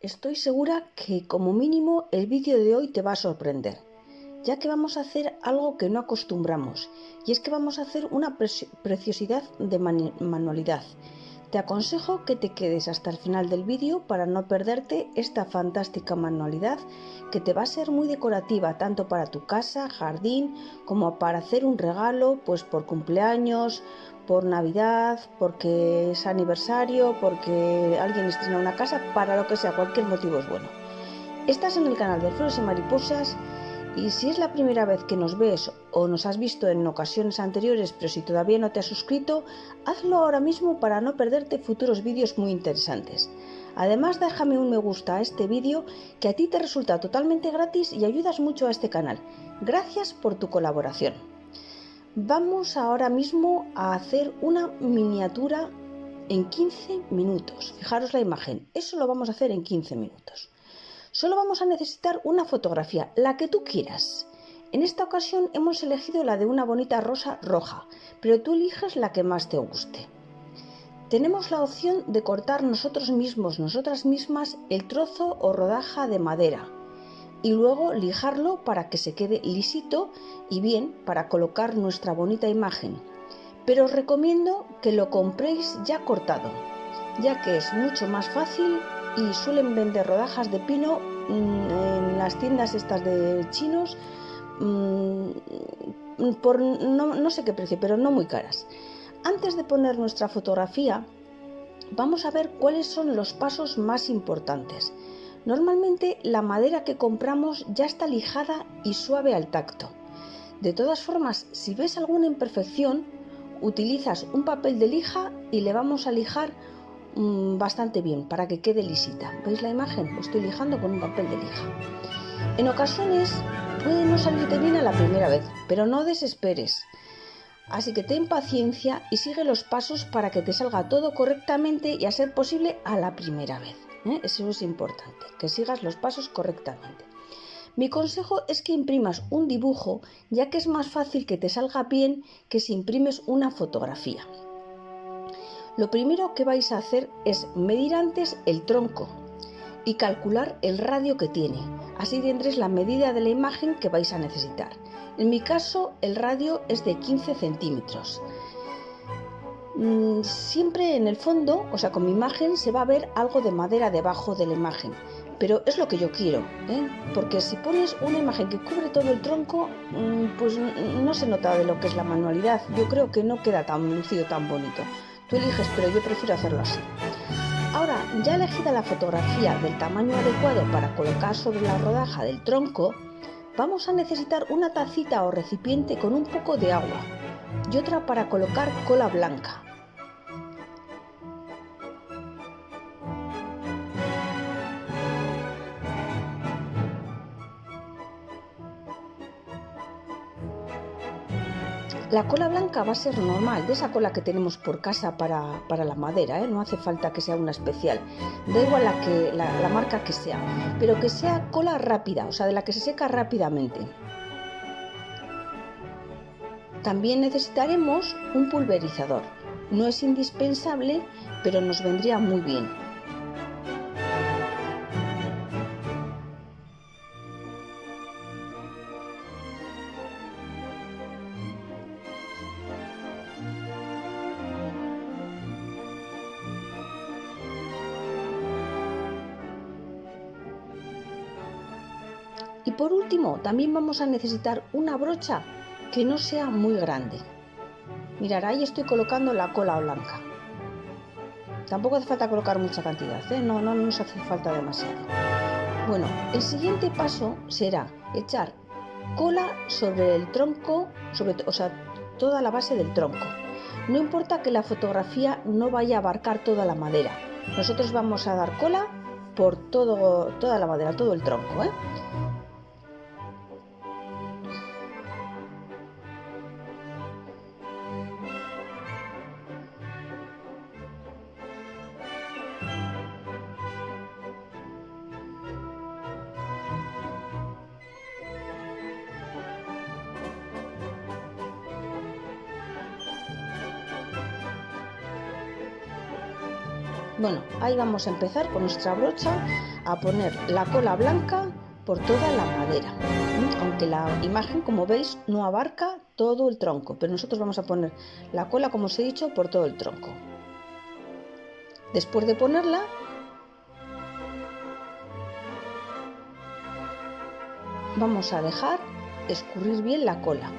Estoy segura que como mínimo el vídeo de hoy te va a sorprender, ya que vamos a hacer algo que no acostumbramos, y es que vamos a hacer una preciosidad de manualidad. Te aconsejo que te quedes hasta el final del vídeo para no perderte esta fantástica manualidad que te va a ser muy decorativa tanto para tu casa, jardín, como para hacer un regalo, pues por cumpleaños, por Navidad, porque es aniversario, porque alguien estrena una casa, para lo que sea, cualquier motivo es bueno. Estás en el canal de Flores y Mariposas. Y si es la primera vez que nos ves o nos has visto en ocasiones anteriores, pero si todavía no te has suscrito, hazlo ahora mismo para no perderte futuros vídeos muy interesantes. Además, déjame un me gusta a este vídeo, que a ti te resulta totalmente gratis y ayudas mucho a este canal. Gracias por tu colaboración. Vamos ahora mismo a hacer una miniatura en 15 minutos. Fijaros la imagen, eso lo vamos a hacer en 15 minutos. Solo vamos a necesitar una fotografía, la que tú quieras. En esta ocasión hemos elegido la de una bonita rosa roja, pero tú eliges la que más te guste. Tenemos la opción de cortar nosotros mismos, nosotras mismas, el trozo o rodaja de madera y luego lijarlo para que se quede lisito y bien para colocar nuestra bonita imagen. Pero os recomiendo que lo compréis ya cortado, ya que es mucho más fácil y suelen vender rodajas de pino en las tiendas estas de chinos por no sé qué precio, pero no muy caras. Antes de poner nuestra fotografía, vamos a ver cuáles son los pasos más importantes. Normalmente la madera que compramos ya está lijada y suave al tacto. De todas formas, si ves alguna imperfección, utilizas un papel de lija y le vamos a lijar bastante bien para que quede lisita. ¿Veis la imagen? Lo estoy lijando con un papel de lija. En ocasiones puede no salirte bien a la primera vez, pero no desesperes. Así que ten paciencia y sigue los pasos para que te salga todo correctamente y a ser posible a la primera vez. Eso es importante, que sigas los pasos correctamente. Mi consejo es que imprimas un dibujo, ya que es más fácil que te salga bien que si imprimes una fotografía. Lo primero que vais a hacer es medir antes el tronco y calcular el radio que tiene. Así tendréis la medida de la imagen que vais a necesitar. En mi caso, el radio es de 15 centímetros. Siempre en el fondo, o sea, con mi imagen se va a ver algo de madera debajo de la imagen. Pero es lo que yo quiero, porque si pones una imagen que cubre todo el tronco, pues no se nota de lo que es la manualidad. Yo creo que no queda tan lucido, tan bonito. Tú eliges, pero yo prefiero hacerlo así. Ahora, ya elegida la fotografía del tamaño adecuado para colocar sobre la rodaja del tronco, vamos a necesitar una tacita o recipiente con un poco de agua y otra para colocar cola blanca. La cola blanca va a ser normal, de esa cola que tenemos por casa para la madera, no hace falta que sea una especial, da igual la marca que sea, pero que sea cola rápida, o sea, de la que se seca rápidamente. También necesitaremos un pulverizador, no es indispensable, pero nos vendría muy bien. Y por último, también vamos a necesitar una brocha que no sea muy grande. Mirad, ahí estoy colocando la cola blanca. Tampoco hace falta colocar mucha cantidad, no nos hace falta demasiado. Bueno, el siguiente paso será echar cola sobre el tronco, o sea, toda la base del tronco. No importa que la fotografía no vaya a abarcar toda la madera. Nosotros vamos a dar cola por toda la madera, todo el tronco, Bueno, ahí vamos a empezar con nuestra brocha a poner la cola blanca por toda la madera, aunque la imagen, como veis, no abarca todo el tronco, pero nosotros vamos a poner la cola, como os he dicho, por todo el tronco. Después de ponerla, vamos a dejar escurrir bien la cola.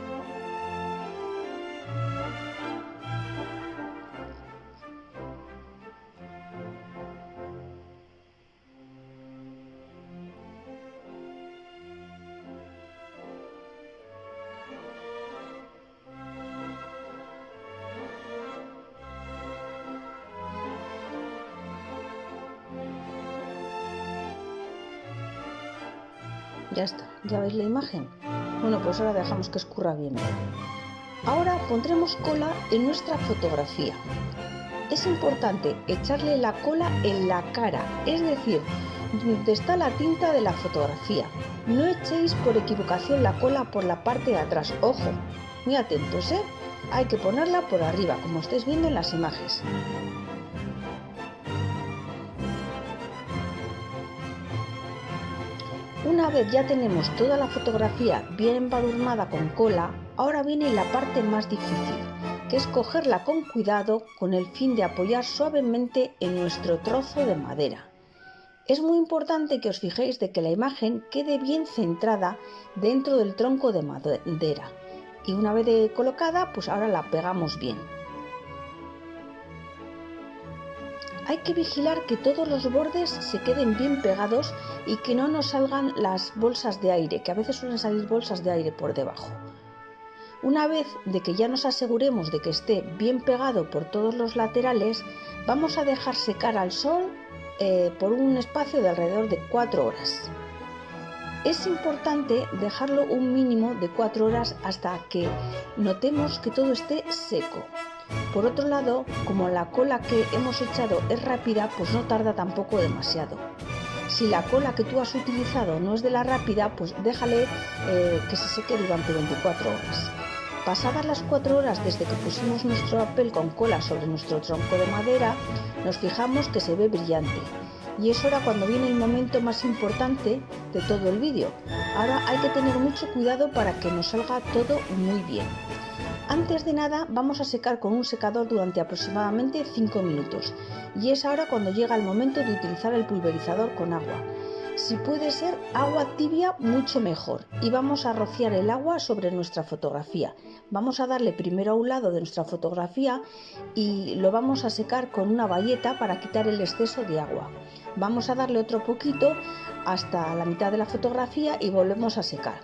Ya está, ¿ya veis la imagen? Bueno, pues ahora dejamos que escurra bien. Ahora pondremos cola en nuestra fotografía. Es importante echarle la cola en la cara, es decir, donde está la tinta de la fotografía. No echéis por equivocación la cola por la parte de atrás. Ojo, muy atentos, ¿eh? Hay que ponerla por arriba, como estáis viendo en las imágenes. Una vez ya tenemos toda la fotografía bien embadurnada con cola, ahora viene la parte más difícil, que es cogerla con cuidado con el fin de apoyar suavemente en nuestro trozo de madera. Es muy importante que os fijéis de que la imagen quede bien centrada dentro del tronco de madera. Y una vez colocada, pues ahora la pegamos bien. Hay que vigilar que todos los bordes se queden bien pegados y que no nos salgan las bolsas de aire, que a veces suelen salir bolsas de aire por debajo. Una vez de que ya nos aseguremos de que esté bien pegado por todos los laterales, vamos a dejar secar al sol por un espacio de alrededor de 4 horas. Es importante dejarlo un mínimo de 4 horas hasta que notemos que todo esté seco. Por otro lado, como la cola que hemos echado es rápida, pues no tarda tampoco demasiado. Si la cola que tú has utilizado no es de la rápida, pues déjale que se seque durante 24 horas. Pasadas las 4 horas desde que pusimos nuestro papel con cola sobre nuestro tronco de madera, nos fijamos que se ve brillante. Y es ahora cuando viene el momento más importante de todo el vídeo. Ahora hay que tener mucho cuidado para que nos salga todo muy bien. Antes de nada vamos a secar con un secador durante aproximadamente 5 minutos y es ahora cuando llega el momento de utilizar el pulverizador con agua. Si puede ser agua tibia, mucho mejor, y vamos a rociar el agua sobre nuestra fotografía. Vamos a darle primero a un lado de nuestra fotografía y lo vamos a secar con una bayeta para quitar el exceso de agua. Vamos a darle otro poquito hasta la mitad de la fotografía y volvemos a secar.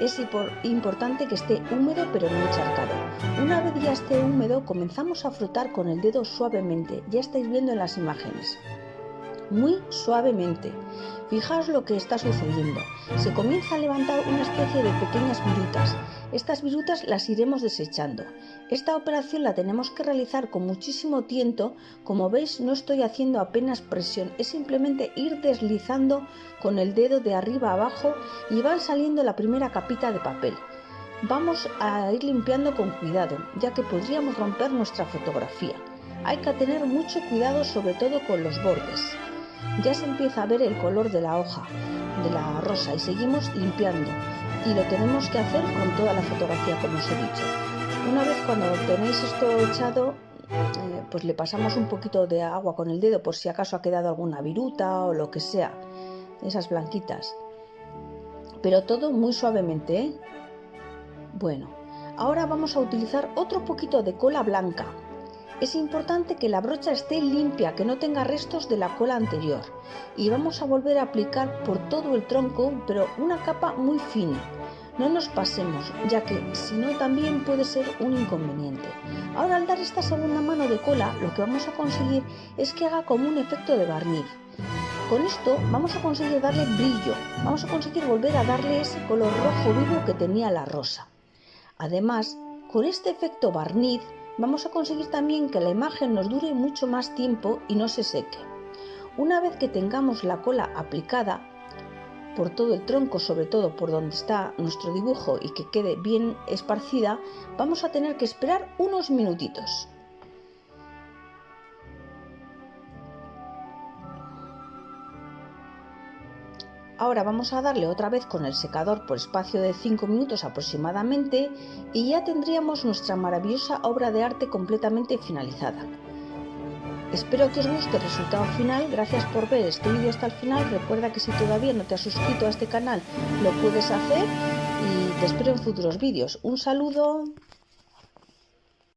Es importante que esté húmedo pero no encharcado. Una vez ya esté húmedo, comenzamos a frotar con el dedo suavemente. Ya estáis viendo en las imágenes. Muy suavemente. Fijaos lo que está sucediendo. Se comienza a levantar una especie de pequeñas virutas. Estas virutas las iremos desechando. Esta operación la tenemos que realizar con muchísimo tiento. Como veis, no estoy haciendo apenas presión, es simplemente ir deslizando con el dedo de arriba a abajo y van saliendo la primera capita de papel. Vamos a ir limpiando con cuidado, ya que podríamos romper nuestra fotografía. Hay que tener mucho cuidado, sobre todo con los bordes. Ya se empieza a ver el color de la hoja, de la rosa, y seguimos limpiando. Y lo tenemos que hacer con toda la fotografía, como os he dicho. Una vez cuando tenéis esto echado, pues le pasamos un poquito de agua con el dedo por si acaso ha quedado alguna viruta o lo que sea, esas blanquitas. Pero todo muy suavemente, ¿eh? Bueno, ahora vamos a utilizar otro poquito de cola blanca. Es importante que la brocha esté limpia, que no tenga restos de la cola anterior. Y vamos a volver a aplicar por todo el tronco, pero una capa muy fina. No nos pasemos, ya que si no también puede ser un inconveniente. Ahora, al dar esta segunda mano de cola, lo que vamos a conseguir es que haga como un efecto de barniz. Con esto vamos a conseguir darle brillo, vamos a conseguir volver a darle ese color rojo vivo que tenía la rosa. Además, con este efecto barniz, vamos a conseguir también que la imagen nos dure mucho más tiempo y no se seque. Una vez que tengamos la cola aplicada por todo el tronco, sobre todo por donde está nuestro dibujo, y que quede bien esparcida, vamos a tener que esperar unos minutitos. Ahora vamos a darle otra vez con el secador por espacio de 5 minutos aproximadamente y ya tendríamos nuestra maravillosa obra de arte completamente finalizada. Espero que os guste el resultado final. Gracias por ver este vídeo hasta el final. Recuerda que si todavía no te has suscrito a este canal lo puedes hacer y te espero en futuros vídeos. Un saludo.